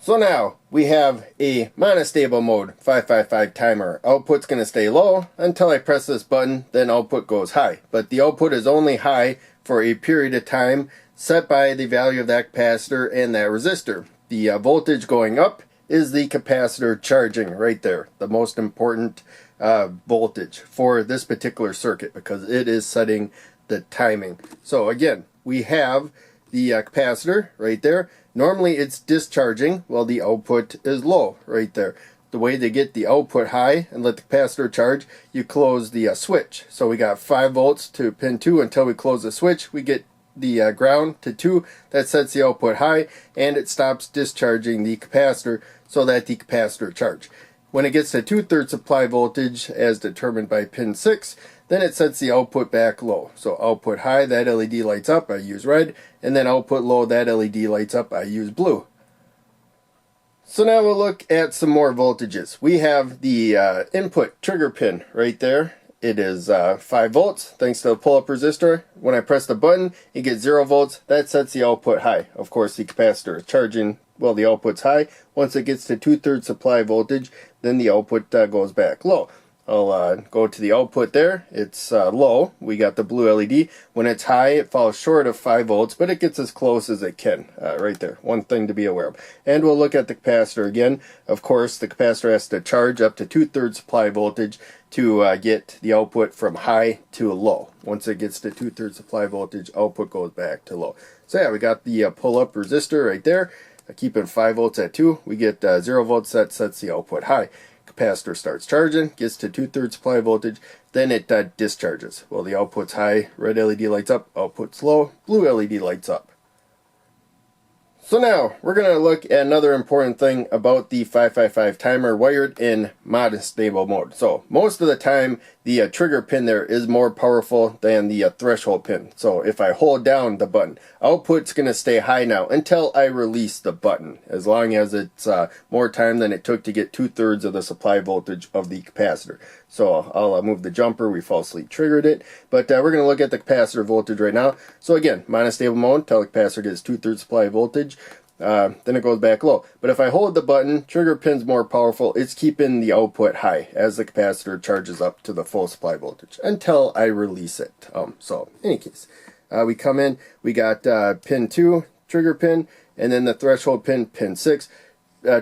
So now we have a monostable mode 555 timer. Output's going to stay low until I press this button, then output goes high. But the output is only high for a period of time set by the value of that capacitor and that resistor. The voltage going up is the capacitor charging right there. The most important voltage for this particular circuit because it is setting the timing. So again, we have the capacitor right there. Normally it's discharging while the output is low right there. The way to get the output high and let the capacitor charge, you close the switch. So we got 5 volts to pin 2 until we close the switch. We get the ground to 2. That sets the output high and it stops discharging the capacitor so that the capacitor charge. When it gets to 2/3 supply voltage as determined by pin 6, then it sets the output back low. So output high, that LED lights up, I use red, and then output low, that LED lights up, I use blue. So now we'll look at some more voltages. We have the input trigger pin right there. It is 5 volts thanks to the pull-up resistor. When I press the button, it gets 0 volts. That sets the output high. Of course, the capacitor is charging while the output's high. Once it gets to 2/3 supply voltage, then the output goes back low. I'll go to the output there. It's low. We got the blue LED. When it's high, it falls short of 5 volts, but it gets as close as it can. Right there. One thing to be aware of. And we'll look at the capacitor again. Of course, the capacitor has to charge up to 2/3 supply voltage to get the output from high to low. Once it gets to 2/3 supply voltage, output goes back to low. So yeah, we got the pull-up resistor right there. Keeping 5 volts at 2. We get 0 volts. That sets the output high. Capacitor starts charging, gets to 2/3 supply voltage, then it discharges. Well, the output's high, red LED lights up, output's low, blue LED lights up. So now, we're going to look at another important thing about the 555 timer wired in monostable mode. So, most of the time, the trigger pin there is more powerful than the threshold pin. So, if I hold down the button, output's going to stay high now until I release the button. As long as it's more time than it took to get 2/3 of the supply voltage of the capacitor. So, I'll move the jumper, we falsely triggered it. But we're going to look at the capacitor voltage right now. So again, monostable mode, until the capacitor gets 2/3 supply voltage. Then it goes back low. But if I hold the button, trigger pin's more powerful. It's keeping the output high as the capacitor charges up to the full supply voltage until I release it. So in any case, we come in, we got pin 2, trigger pin, and then the threshold pin, pin 6.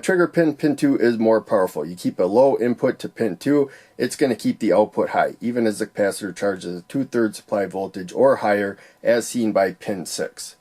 Trigger pin, pin 2 is more powerful. You keep a low input to pin 2, it's going to keep the output high, even as the capacitor charges 2/3 supply voltage or higher, as seen by pin 6.